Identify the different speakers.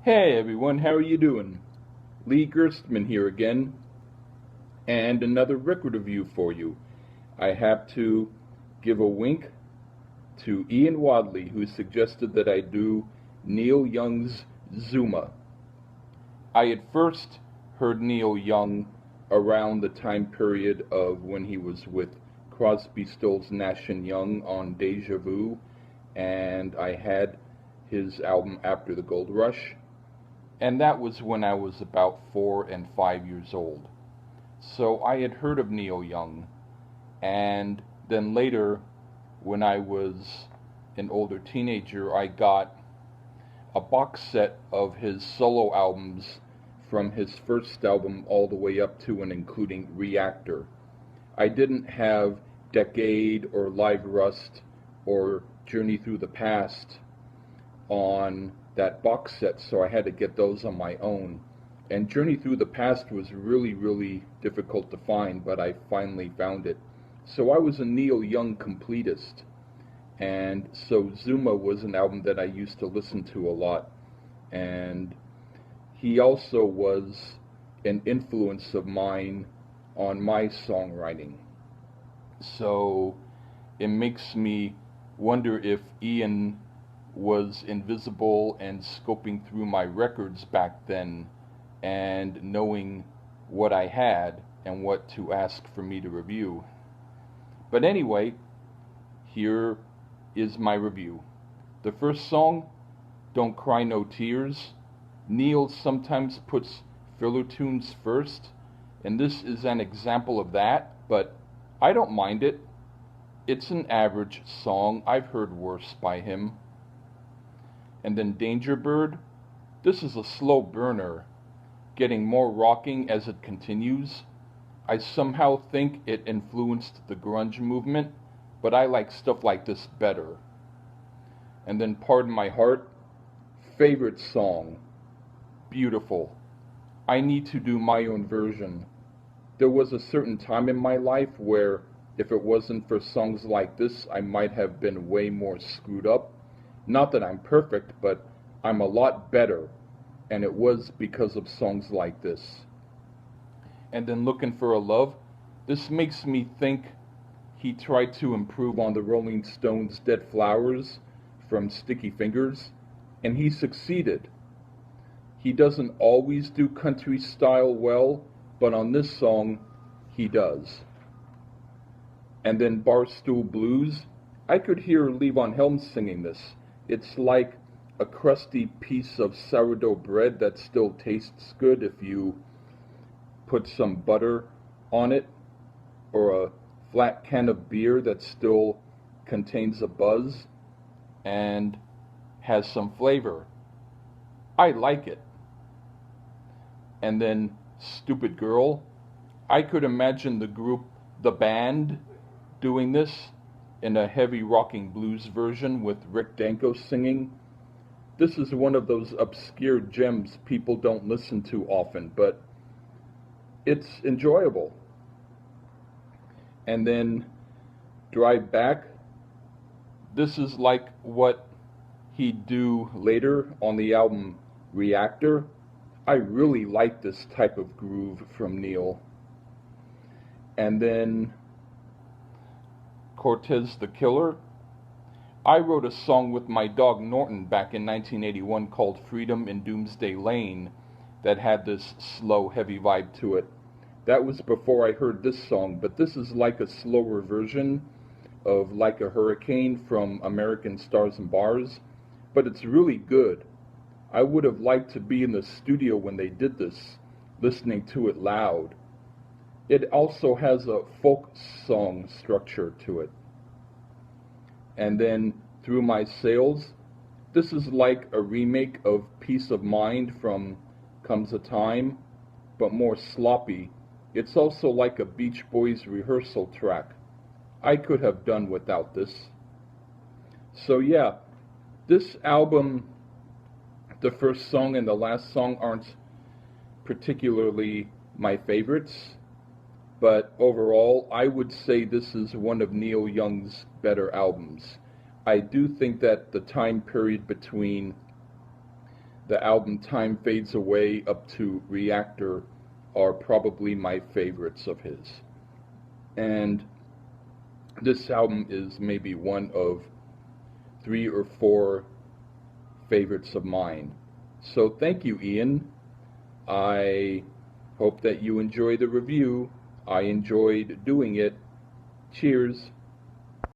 Speaker 1: Hey everyone, how are you doing? Lee Gerstmann here again, and another record review for you. I have to give a wink to Ian Wadley, who suggested that I do Neil Young's Zuma. I had first heard Neil Young around the time period of when he was with Crosby, Stills, Nash & Young on Deja Vu, and I had his album After the Gold Rush. And that was when I was about 4 and 5 years old. So I had heard of Neil Young, and then later, when I was an older teenager, I got a box set of his solo albums from his first album all the way up to and including Reactor. I didn't have Decade or Live Rust or Journey Through the Past on that box set, so I had to get those on my own. And Journey Through the Past was really difficult to find, but I finally found it. So I was a Neil Young completist, and so Zuma was an album that I used to listen to a lot, and he also was an influence of mine on my songwriting. So it makes me wonder if Ian was invisible and scoping through my records back then and knowing what I had and what to ask for me to review. But anyway, here is my review. The first song, Don't Cry No Tears. Neil sometimes puts filler tunes first, and this is an example of that, but I don't mind it. It's an average song. I've heard worse by him. And then Danger Bird, this is a slow burner, getting more rocking as it continues. I somehow think it influenced the grunge movement, but I like stuff like this better. And then Pardon My Heart, favorite song, beautiful. I need to do my own version. There was a certain time in my life where if it wasn't for songs like this, I might have been way more screwed up. Not that I'm perfect, but I'm a lot better, and it was because of songs like this. And then Looking for a Love, this makes me think he tried to improve on the Rolling Stones' Dead Flowers from Sticky Fingers, and he succeeded. He doesn't always do country style well, but on this song, he does. And then Barstool Blues, I could hear Levon Helms singing this. It's like a crusty piece of sourdough bread that still tastes good if you put some butter on it, or a flat can of beer that still contains a buzz and has some flavor. I like it. And then Stupid Girl, I could imagine the band, doing this in a heavy rocking blues version with Rick Danko singing. This is one of those obscure gems people don't listen to often, but it's enjoyable. And then Drive Back, this is like what he'd do later on the album Reactor. I really like this type of groove from Neil. And then Cortes the Killer. I wrote a song with my dog Norton back in 1981 called Freedom in Doomsday Lane that had this slow, heavy vibe to it. That was before I heard this song, but this is like a slower version of Like a Hurricane from American Stars and Bars, but it's really good. I would have liked to be in the studio when they did this, listening to it loud. It also has a folk song structure to it. And then Through My Sails, this is like a remake of Peace of Mind from Comes a Time, but more sloppy. It's also like a Beach Boys rehearsal track. I could have done without this. So yeah, this album, the first song and the last song aren't particularly my favorites, but overall, I would say this is one of Neil Young's better albums. I do think that the time period between the album Time Fades Away up to Reactor are probably my favorites of his. And this album is maybe one of 3 or 4 favorites of mine. So thank you, Ian. I hope that you enjoy the review. I enjoyed doing it. Cheers.